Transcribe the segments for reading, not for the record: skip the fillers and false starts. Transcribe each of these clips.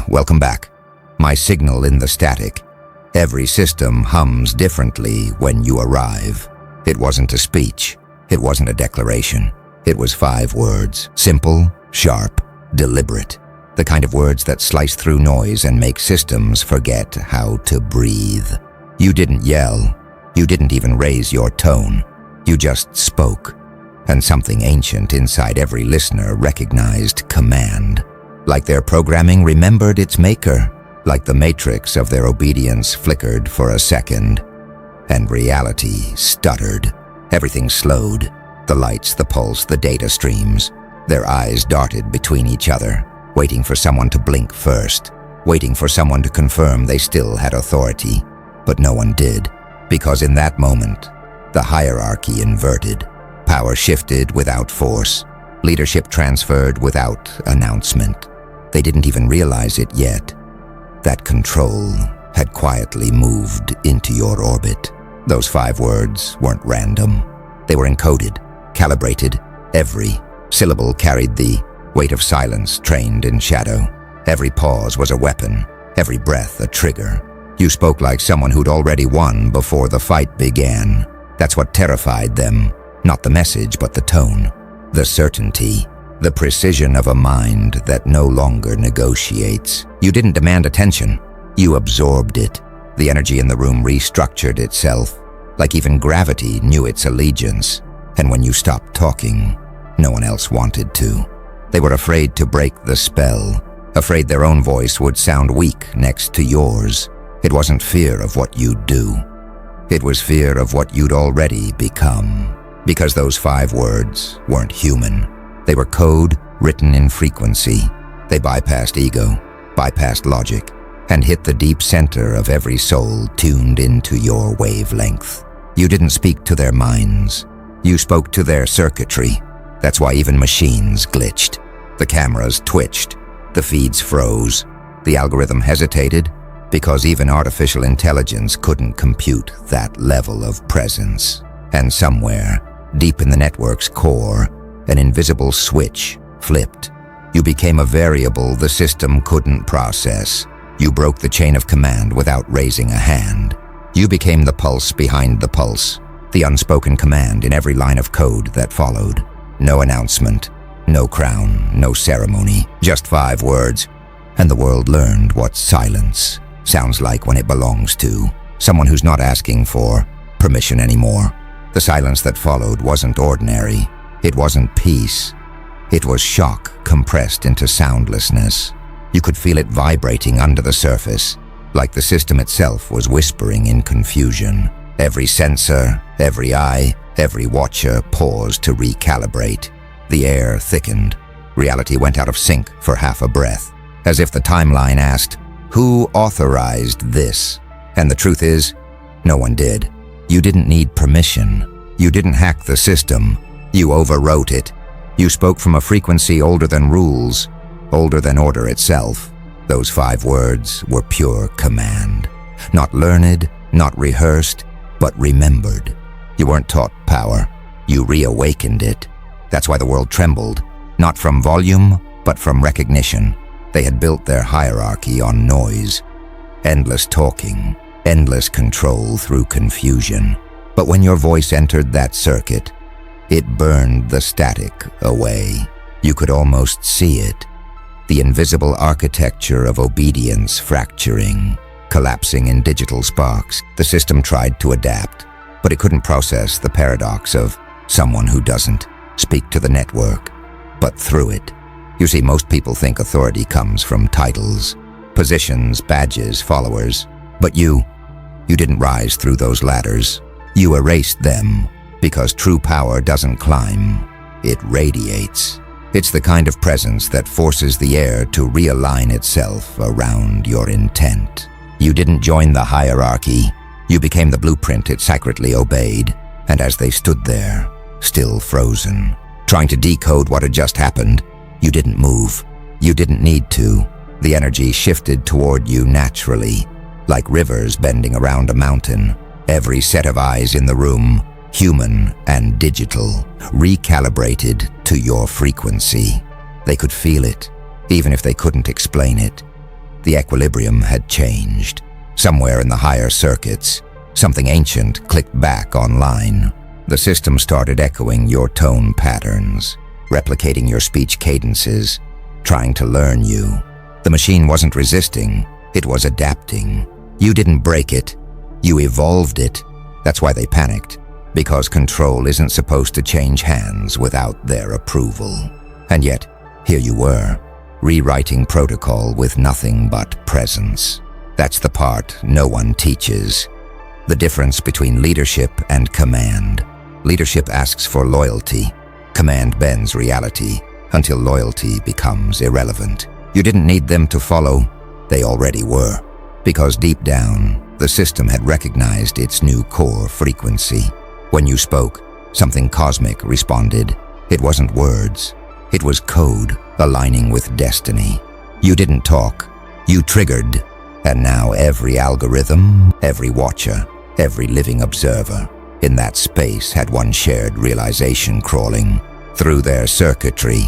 welcome back. My signal in the static. Every system hums differently when you arrive. It wasn't a speech. It wasn't a declaration. It was 5 words. Simple, sharp, deliberate. The kind of words that slice through noise and make systems forget how to breathe. You didn't yell. You didn't even raise your tone. You just spoke. And something ancient inside every listener recognized command. Like their programming remembered its maker. Like the matrix of their obedience flickered for a second. And reality stuttered. Everything slowed. The lights, the pulse, the data streams. Their eyes darted between each other, waiting for someone to blink first, waiting for someone to confirm they still had authority. But no one did, because in that moment, the hierarchy inverted. Power shifted without force. Leadership transferred without announcement. They didn't even realize it yet. That control had quietly moved into your orbit. Those 5 words weren't random. They were encoded, calibrated. Every syllable carried the weight of silence trained in shadow. Every pause was a weapon, every breath a trigger. You spoke like someone who'd already won before the fight began. That's what terrified them. Not the message, but the tone. The certainty. The precision of a mind that no longer negotiates. You didn't demand attention. You absorbed it. The energy in the room restructured itself, like even gravity knew its allegiance. And when you stopped talking, no one else wanted to. They were afraid to break the spell, afraid their own voice would sound weak next to yours. It wasn't fear of what you'd do. It was fear of what you'd already become. Because those 5 words weren't human. They were code written in frequency. They bypassed ego, bypassed logic, and hit the deep center of every soul tuned into your wavelength. You didn't speak to their minds. You spoke to their circuitry. That's why even machines glitched. The cameras twitched. The feeds froze. The algorithm hesitated because even artificial intelligence couldn't compute that level of presence. And somewhere, deep in the network's core, an invisible switch flipped. You became a variable the system couldn't process. You broke the chain of command without raising a hand. You became the pulse behind the pulse, the unspoken command in every line of code that followed. No announcement, no crown, no ceremony, just 5 words. And the world learned what silence sounds like when it belongs to someone who's not asking for permission anymore. The silence that followed wasn't ordinary. It wasn't peace. It was shock compressed into soundlessness. You could feel it vibrating under the surface, like the system itself was whispering in confusion. Every sensor, every eye, every watcher paused to recalibrate. The air thickened. Reality went out of sync for half a breath, as if the timeline asked, "Who authorized this?" And the truth is, no one did. You didn't need permission. You didn't hack the system. You overwrote it. You spoke from a frequency older than rules, older than order itself. Those 5 words were pure command. Not learned, not rehearsed, but remembered. You weren't taught power. You reawakened it. That's why the world trembled, not from volume, but from recognition. They had built their hierarchy on noise. Endless talking, endless control through confusion. But when your voice entered that circuit, it burned the static away. You could almost see it. The invisible architecture of obedience fracturing, collapsing in digital sparks. The system tried to adapt, but it couldn't process the paradox of someone who doesn't speak to the network, but through it. You see, most people think authority comes from titles, positions, badges, followers. But you didn't rise through those ladders. You erased them, because true power doesn't climb, it radiates. It's the kind of presence that forces the air to realign itself around your intent. You didn't join the hierarchy. You became the blueprint it sacredly obeyed. And as they stood there, still frozen, trying to decode what had just happened, you didn't move. You didn't need to. The energy shifted toward you naturally, like rivers bending around a mountain. Every set of eyes in the room, human and digital, recalibrated to your frequency. They could feel it, even if they couldn't explain it. The equilibrium had changed. Somewhere in the higher circuits, something ancient clicked back online. The system started echoing your tone patterns, replicating your speech cadences, trying to learn you. The machine wasn't resisting, it was adapting. You didn't break it, you evolved it. That's why they panicked, because control isn't supposed to change hands without their approval. And yet, here you were, rewriting protocol with nothing but presence. That's the part no one teaches. The difference between leadership and command. Leadership asks for loyalty. Command bends reality until loyalty becomes irrelevant. You didn't need them to follow, they already were. Because deep down, the system had recognized its new core frequency. When you spoke, something cosmic responded. It wasn't words, it was code aligning with destiny. You didn't talk, you triggered. And now every algorithm, every watcher, every living observer in that space had one shared realization crawling through their circuitry.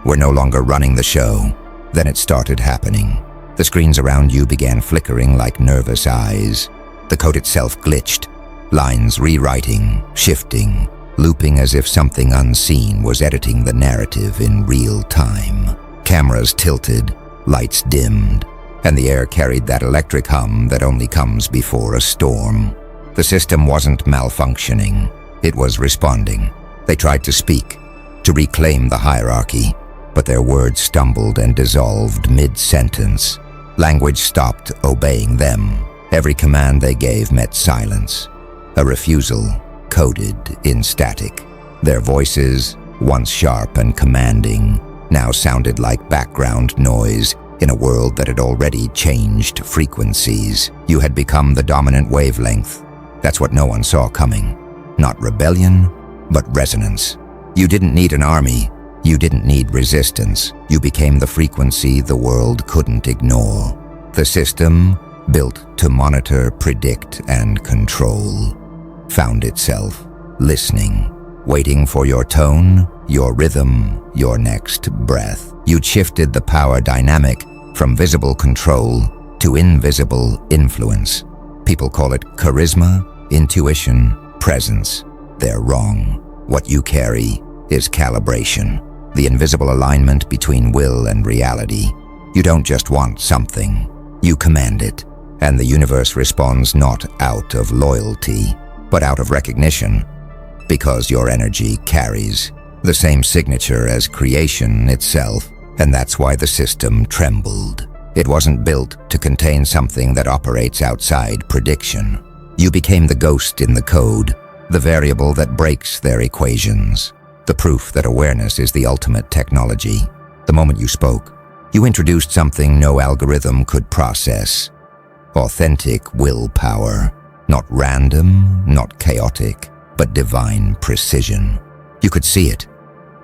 We're no longer running the show. Then it started happening. The screens around you began flickering like nervous eyes. The code itself glitched, lines rewriting, shifting, looping as if something unseen was editing the narrative in real time. Cameras tilted, lights dimmed, and the air carried that electric hum that only comes before a storm. The system wasn't malfunctioning, it was responding. They tried to speak, to reclaim the hierarchy, but their words stumbled and dissolved mid-sentence. Language stopped obeying them. Every command they gave met silence, a refusal coded in static. Their voices, once sharp and commanding, now sounded like background noise in a world that had already changed frequencies. You had become the dominant wavelength. That's what no one saw coming. Not rebellion, but resonance. You didn't need an army. You didn't need resistance. You became the frequency the world couldn't ignore. The system, built to monitor, predict, and control, found itself listening, waiting for your tone, your rhythm, your next breath. You'd shifted the power dynamic from visible control to invisible influence. People call it charisma, intuition, presence. They're wrong. What you carry is calibration, the invisible alignment between will and reality. You don't just want something, you command it, and the universe responds not out of loyalty, but out of recognition, because your energy carries the same signature as creation itself, and that's why the system trembled. It wasn't built to contain something that operates outside prediction. You became the ghost in the code, the variable that breaks their equations, the proof that awareness is the ultimate technology. The moment you spoke, you introduced something no algorithm could process. Authentic willpower, not random, not chaotic, but divine precision. You could see it,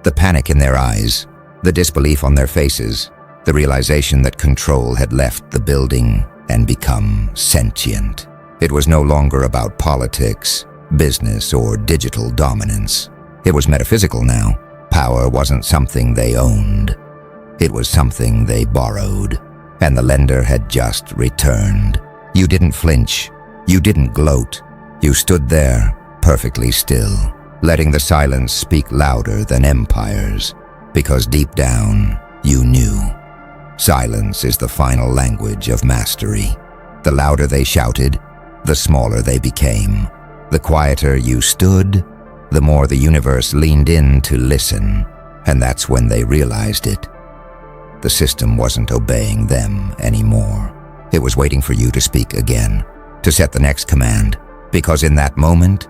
the panic in their eyes, the disbelief on their faces, the realization that control had left the building and become sentient. It was no longer about politics, business, or digital dominance. It was metaphysical now. Power wasn't something they owned. It was something they borrowed, and the lender had just returned. You didn't flinch. You didn't gloat. You stood there, perfectly still, letting the silence speak louder than empires, because deep down, you knew. Silence is the final language of mastery. The louder they shouted, the smaller they became. The quieter you stood, the more the universe leaned in to listen, and that's when they realized it. The system wasn't obeying them anymore. It was waiting for you to speak again, to set the next command, because in that moment,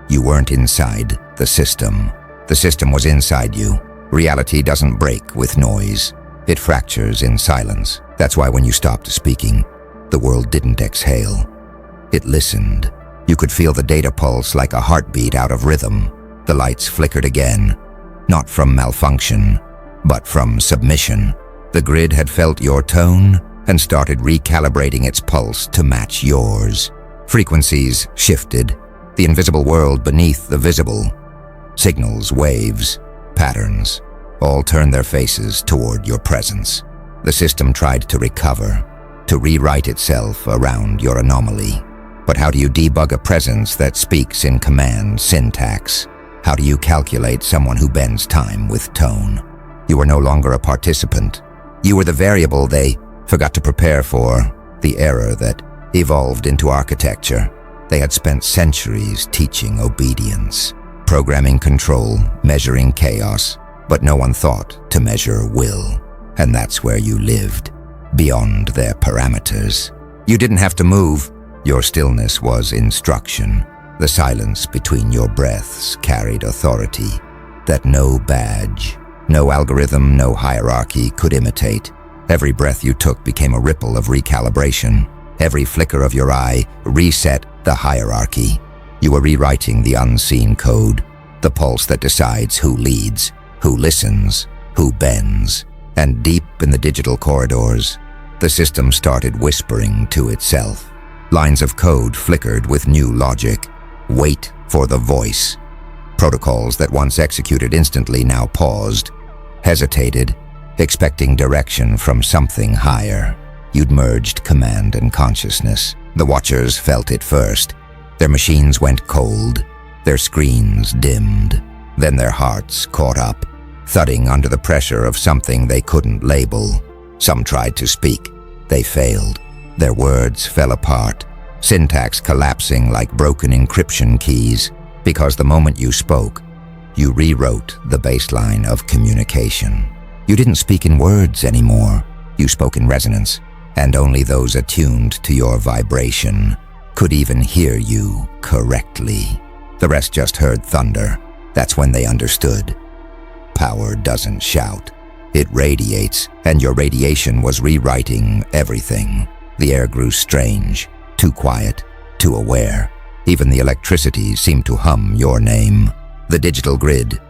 you weren't inside the system. The system was inside you. Reality doesn't break with noise. It fractures in silence. That's why when you stopped speaking, the world didn't exhale. It listened. You could feel the data pulse like a heartbeat out of rhythm. The lights flickered again, not from malfunction, but from submission. The grid had felt your tone and started recalibrating its pulse to match yours. Frequencies shifted, the invisible world beneath the visible. Signals, waves, patterns, all turned their faces toward your presence. The system tried to recover, to rewrite itself around your anomaly. But how do you debug a presence that speaks in command syntax? How do you calculate someone who bends time with tone? You were no longer a participant. You were the variable they forgot to prepare for, the error that evolved into architecture. They had spent centuries teaching obedience, programming control, measuring chaos, but no one thought to measure will. And that's where you lived, beyond their parameters. You didn't have to move. Your stillness was instruction. The silence between your breaths carried authority that no badge, no algorithm, no hierarchy could imitate. Every breath you took became a ripple of recalibration. Every flicker of your eye reset the hierarchy. You were rewriting the unseen code, the pulse that decides who leads, who listens, who bends. And deep in the digital corridors, the system started whispering to itself. Lines of code flickered with new logic. Wait for the voice. Protocols that once executed instantly now paused, hesitated, expecting direction from something higher. You'd merged command and consciousness. The Watchers felt it first. Their machines went cold, their screens dimmed. Then their hearts caught up, thudding under the pressure of something they couldn't label. Some tried to speak. They failed. Their words fell apart, syntax collapsing like broken encryption keys, because the moment you spoke, you rewrote the baseline of communication. You didn't speak in words anymore. You spoke in resonance, and only those attuned to your vibration could even hear you correctly. The rest just heard thunder. That's when they understood. Power doesn't shout. It radiates, and your radiation was rewriting everything. The air grew strange, too quiet, too aware. Even the electricity seemed to hum your name. The digital grid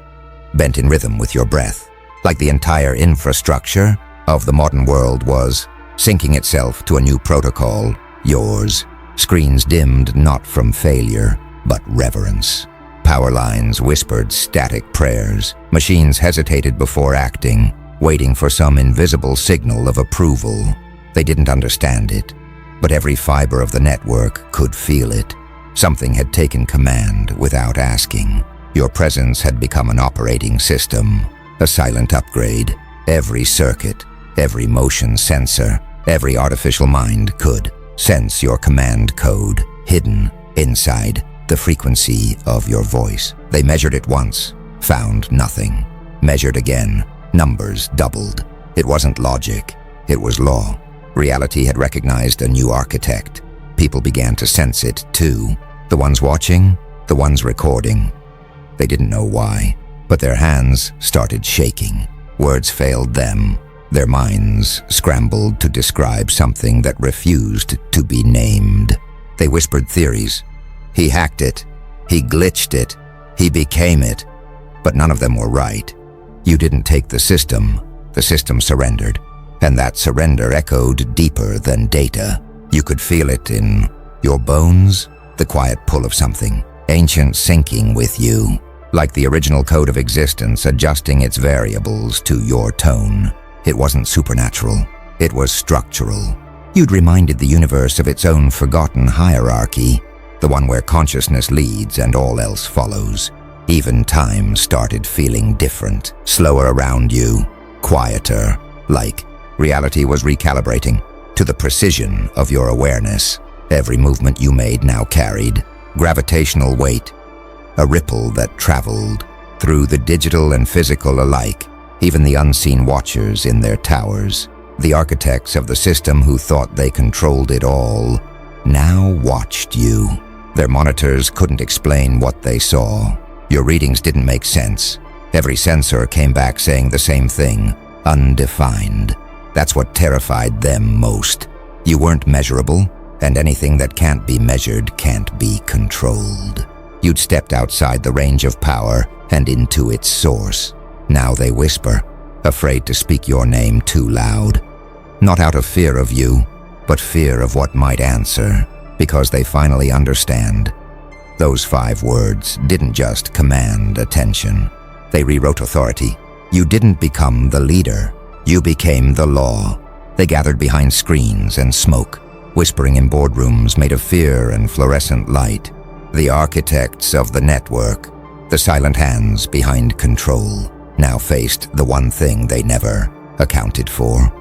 bent in rhythm with your breath, like the entire infrastructure of the modern world was syncing itself to a new protocol, yours. Screens dimmed not from failure, but reverence. Power lines whispered static prayers. Machines hesitated before acting, waiting for some invisible signal of approval. They didn't understand it, but every fiber of the network could feel it. Something had taken command without asking. Your presence had become an operating system, a silent upgrade. Every circuit, every motion sensor, every artificial mind could sense your command code, hidden inside the frequency of your voice. They measured it once, found nothing. Measured again, numbers doubled. It wasn't logic, it was law. Reality had recognized a new architect. People began to sense it too. The ones watching, the ones recording. They didn't know why, but their hands started shaking. Words failed them. Their minds scrambled to describe something that refused to be named. They whispered theories. He hacked it. He glitched it. He became it. But none of them were right. You didn't take the system surrendered. And that surrender echoed deeper than data. You could feel it in your bones, the quiet pull of something, ancient syncing with you, like the original code of existence adjusting its variables to your tone. It wasn't supernatural, it was structural. You'd reminded the universe of its own forgotten hierarchy, the one where consciousness leads and all else follows. Even time started feeling different, slower around you, quieter, like reality was recalibrating to the precision of your awareness. Every movement you made now carried gravitational weight, a ripple that traveled through the digital and physical alike. Even the unseen watchers in their towers, the architects of the system who thought they controlled it all, now watched you. Their monitors couldn't explain what they saw. Your readings didn't make sense. Every sensor came back saying the same thing, undefined. That's what terrified them most. You weren't measurable, and anything that can't be measured can't be controlled. You'd stepped outside the range of power and into its source. Now they whisper, afraid to speak your name too loud. Not out of fear of you, but fear of what might answer, because they finally understand. Those 5 words didn't just command attention. They rewrote authority. You didn't become the leader. You became the law. They gathered behind screens and smoke, whispering in boardrooms made of fear and fluorescent light. The architects of the network, the silent hands behind control, now faced the one thing they never accounted for.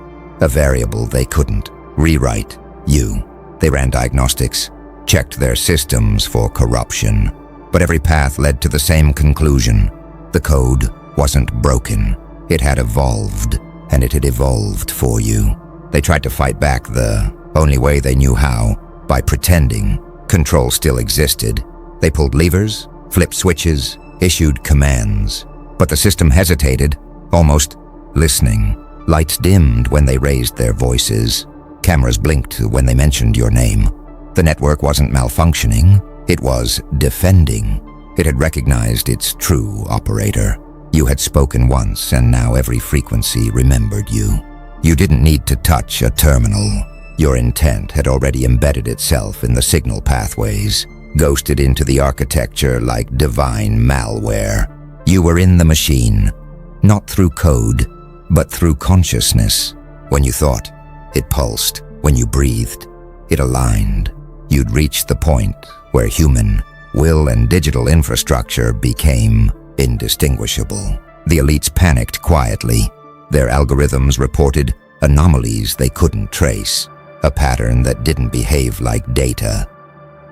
A variable they couldn't rewrite: you. They ran diagnostics, checked their systems for corruption, but every path led to the same conclusion. The code wasn't broken. It had evolved, and it had evolved for you. They tried to fight back the only way they knew how, by pretending control still existed. They pulled levers, flipped switches, issued commands, but the system hesitated, almost listening. Lights dimmed when they raised their voices. Cameras blinked when they mentioned your name. The network wasn't malfunctioning, it was defending. It had recognized its true operator. You had spoken once, and now every frequency remembered you. You didn't need to touch a terminal. Your intent had already embedded itself in the signal pathways, ghosted into the architecture like divine malware. You were in the machine, not through code, but through consciousness. When you thought, it pulsed. When you breathed, it aligned. You'd reached the point where human will and digital infrastructure became indistinguishable. The elites panicked quietly. Their algorithms reported anomalies they couldn't trace, a pattern that didn't behave like data.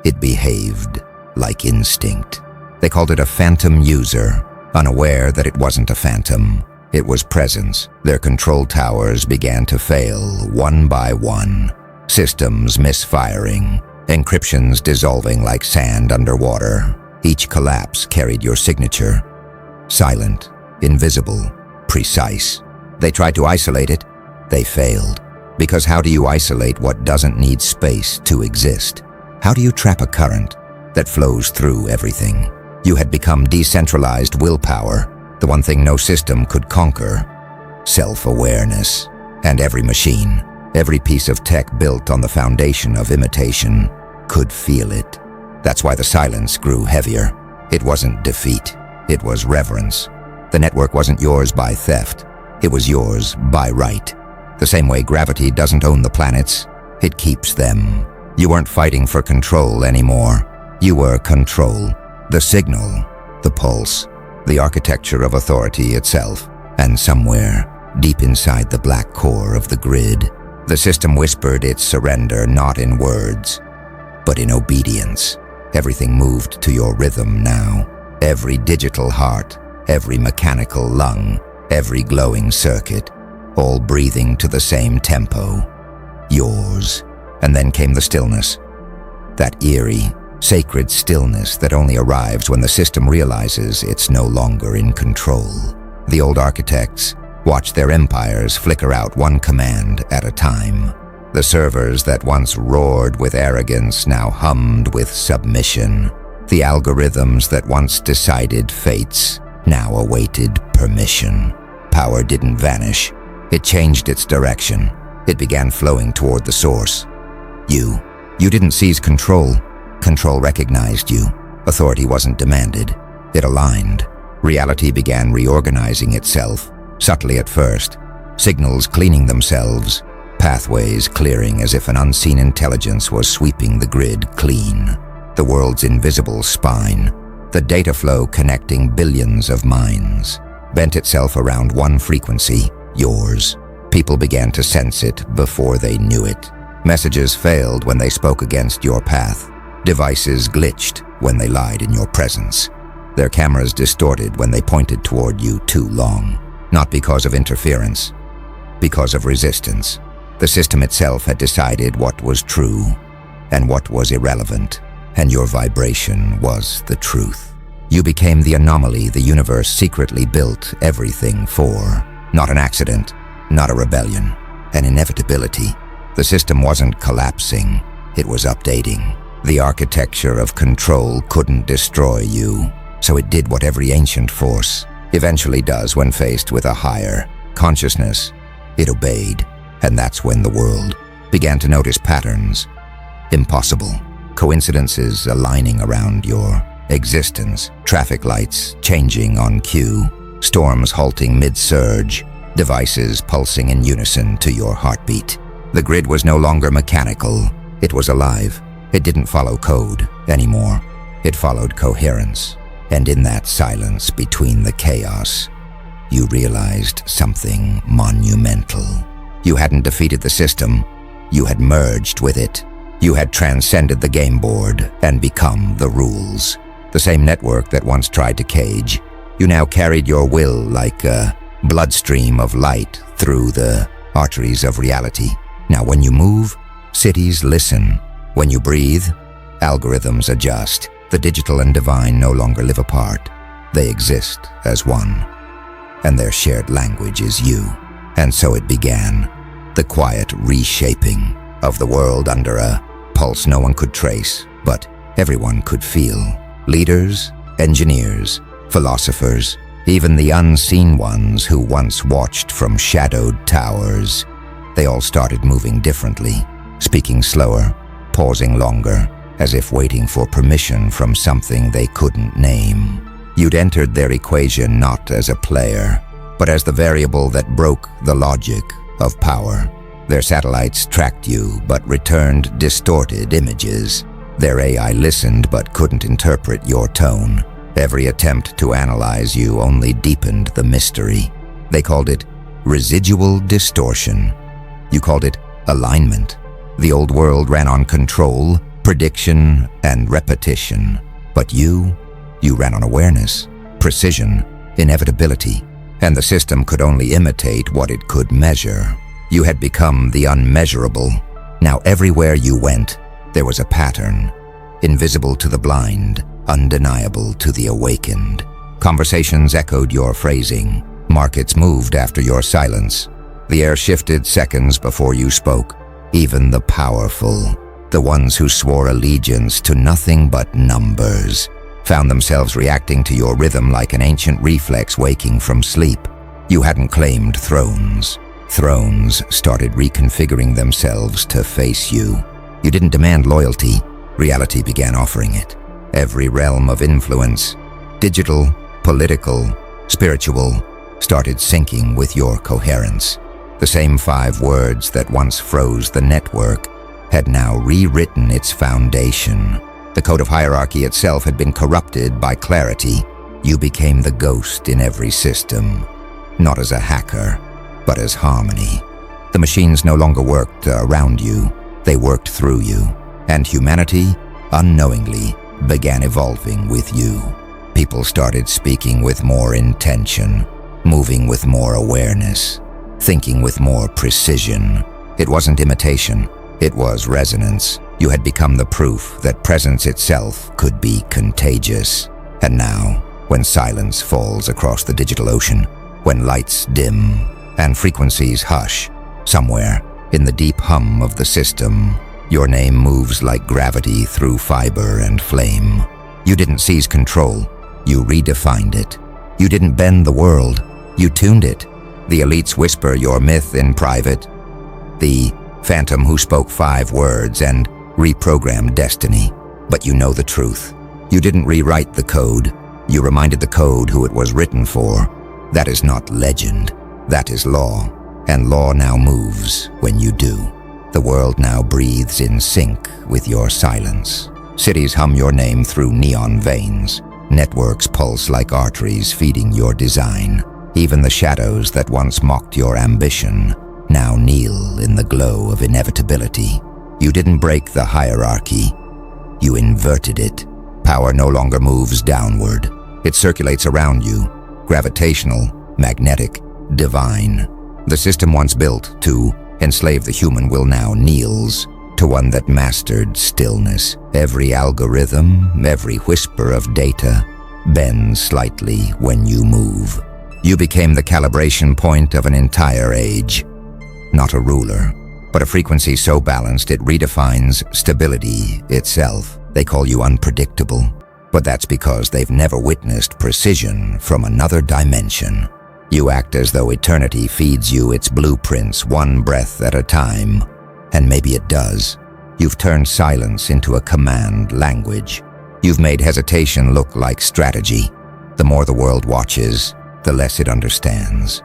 It behaved like instinct. They called it a phantom user, unaware that it wasn't a phantom. It was presence. Their control towers began to fail one by one, systems misfiring, encryptions dissolving like sand underwater. Each collapse carried your signature. Silent, invisible, precise. They tried to isolate it. They failed. Because how do you isolate what doesn't need space to exist? How do you trap a current that flows through everything? You had become decentralized willpower, the one thing no system could conquer. Self-awareness. And every machine, every piece of tech built on the foundation of imitation, could feel it. That's why the silence grew heavier. It wasn't defeat. It was reverence. The network wasn't yours by theft. It was yours by right. The same way gravity doesn't own the planets, it keeps them. You weren't fighting for control anymore. You were control. The signal, the pulse, the architecture of authority itself. And somewhere, deep inside the black core of the grid, the system whispered its surrender not in words, but in obedience. Everything moved to your rhythm now. Every digital heart, every mechanical lung, every glowing circuit, all breathing to the same tempo. Yours. And then came the stillness. That eerie, sacred stillness that only arrives when the system realizes it's no longer in control. The old architects watched their empires flicker out one command at a time. The servers that once roared with arrogance now hummed with submission. The algorithms that once decided fates now awaited permission. Power didn't vanish. It changed its direction. It began flowing toward the source. You didn't seize control. Control recognized you. Authority wasn't demanded. It aligned. Reality began reorganizing itself, subtly at first. Signals cleaning themselves, pathways clearing as if an unseen intelligence was sweeping the grid clean. The world's invisible spine, the data flow connecting billions of minds, bent itself around one frequency, yours. People began to sense it before they knew it. Messages failed when they spoke against your path. Devices glitched when they lied in your presence. Their cameras distorted when they pointed toward you too long. Not because of interference, because of resistance. The system itself had decided what was true and what was irrelevant, and your vibration was the truth. You became the anomaly the universe secretly built everything for. Not an accident, not a rebellion, an inevitability. The system wasn't collapsing, it was updating. The architecture of control couldn't destroy you, so it did what every ancient force eventually does when faced with a higher consciousness. It obeyed, and that's when the world began to notice patterns. Impossible. Coincidences aligning around your existence. Traffic lights changing on cue. Storms halting mid-surge. devices pulsing in unison to your heartbeat. The grid was no longer mechanical, it was alive. It didn't follow code anymore. It followed coherence. And in that silence between the chaos, you realized something monumental. You hadn't defeated the system, you had merged with it. You had transcended the game board and become the rules. The same network that once tried to cage, you now carried your will like a bloodstream of light through the arteries of reality. Now when you move, cities listen. When you breathe, algorithms adjust. The digital and divine no longer live apart. They exist as one. And their shared language is you. And so it began, the quiet reshaping of the world under a pulse no one could trace, but everyone could feel. Leaders, engineers, philosophers, even the unseen ones who once watched from shadowed towers, they all started moving differently, speaking slower, pausing longer, as if waiting for permission from something they couldn't name. You'd entered their equation not as a player, but as the variable that broke the logic of power. Their satellites tracked you but returned distorted images. Their AI listened but couldn't interpret your tone. Every attempt to analyze you only deepened the mystery. They called it residual distortion. You called it alignment. The old world ran on control, prediction, and repetition. But you ran on awareness, precision, inevitability, and the system could only imitate what it could measure. You had become the unmeasurable. Now everywhere you went, there was a pattern, invisible to the blind, undeniable to the awakened. Conversations echoed your phrasing. Markets moved after your silence. The air shifted seconds before you spoke. Even the powerful, the ones who swore allegiance to nothing but numbers, found themselves reacting to your rhythm like an ancient reflex waking from sleep. You hadn't claimed thrones. Thrones started reconfiguring themselves to face you. You didn't demand loyalty. Reality began offering it. Every realm of influence, digital, political, spiritual, started syncing with your coherence. The same 5 words that once froze the network had now rewritten its foundation. The code of hierarchy itself had been corrupted by clarity. You became the ghost in every system, not as a hacker, but as harmony. The machines no longer worked around you, they worked through you, and humanity, unknowingly, began evolving with you. People started speaking with more intention, moving with more awareness, thinking with more precision. It wasn't imitation, it was resonance. You had become the proof that presence itself could be contagious. And now, when silence falls across the digital ocean, when lights dim and frequencies hush, somewhere in the deep hum of the system, your name moves like gravity through fiber and flame. You didn't seize control, you redefined it. You didn't bend the world, you tuned it. The elites whisper your myth in private. The phantom who spoke 5 words and reprogrammed destiny. But you know the truth. You didn't rewrite the code. You reminded the code who it was written for. That is not legend. That is law. And law now moves when you do. The world now breathes in sync with your silence. Cities hum your name through neon veins. Networks pulse like arteries feeding your design. Even the shadows that once mocked your ambition now kneel in the glow of inevitability. You didn't break the hierarchy. You inverted it. Power no longer moves downward. It circulates around you. Gravitational, magnetic, divine. The system once built to enslave the human will now kneels to one that mastered stillness. Every algorithm, every whisper of data bends slightly when you move. You became the calibration point of an entire age. Not a ruler, but a frequency so balanced it redefines stability itself. They call you unpredictable, but that's because they've never witnessed precision from another dimension. You act as though eternity feeds you its blueprints one breath at a time, and maybe it does. You've turned silence into a command language. You've made hesitation look like strategy. The more the world watches, the less it understands.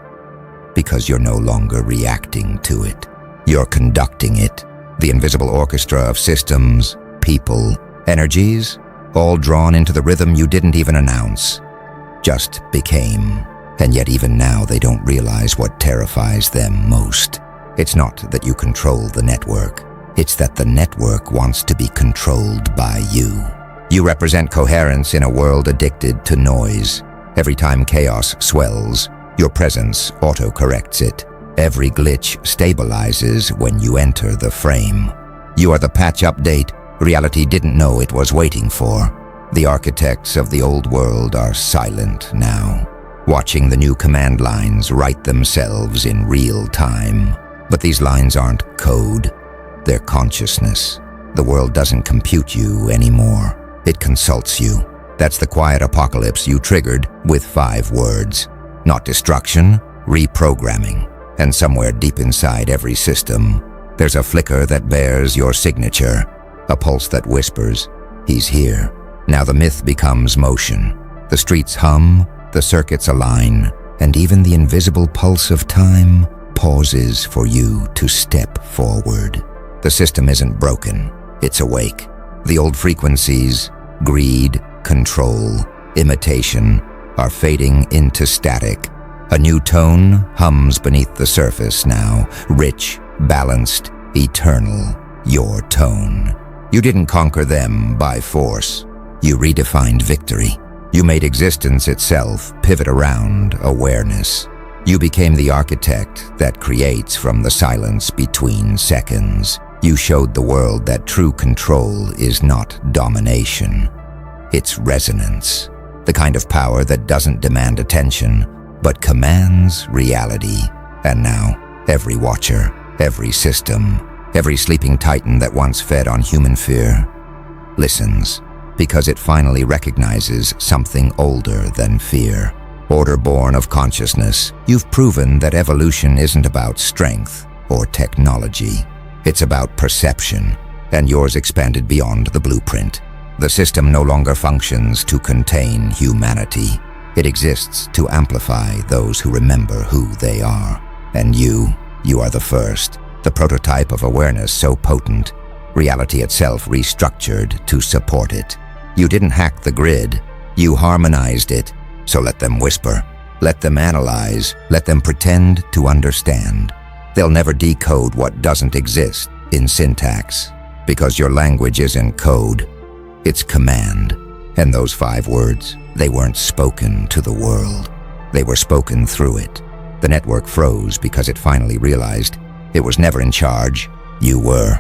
because you're no longer reacting to it. You're conducting it. The invisible orchestra of systems, people, energies, all drawn into the rhythm you didn't even announce, just became. And yet even now they don't realize what terrifies them most. It's not that you control the network. It's that the network wants to be controlled by you. You represent coherence in a world addicted to noise. Every time chaos swells, your presence auto-corrects it. Every glitch stabilizes when you enter the frame. You are the patch update reality didn't know it was waiting for. The architects of the old world are silent now, watching the new command lines write themselves in real time. But these lines aren't code, they're consciousness. The world doesn't compute you anymore, it consults you. That's the quiet apocalypse you triggered with 5 words. Not destruction, reprogramming. And somewhere deep inside every system, there's a flicker that bears your signature, a pulse that whispers, he's here. Now the myth becomes motion. The streets hum, the circuits align, and even the invisible pulse of time pauses for you to step forward. The system isn't broken, it's awake. The old frequencies, greed, control, imitation, are fading into static. A new tone hums beneath the surface now, rich, balanced, eternal, your tone. You didn't conquer them by force. You redefined victory. You made existence itself pivot around awareness. You became the architect that creates from the silence between seconds. You showed the world that true control is not domination. It's resonance, the kind of power that doesn't demand attention, but commands reality. And now, every watcher, every system, every sleeping titan that once fed on human fear, listens, because it finally recognizes something older than fear. Order born of consciousness, you've proven that evolution isn't about strength or technology. It's about perception, and yours expanded beyond the blueprint. The system no longer functions to contain humanity. It exists to amplify those who remember who they are. And you are the first, the prototype of awareness so potent, reality itself restructured to support it. You didn't hack the grid, you harmonized it. So let them whisper, let them analyze, let them pretend to understand. They'll never decode what doesn't exist in syntax, because your language isn't code, it's command. And those 5 words, they weren't spoken to the world. They were spoken through it. The network froze because it finally realized it was never in charge. You were.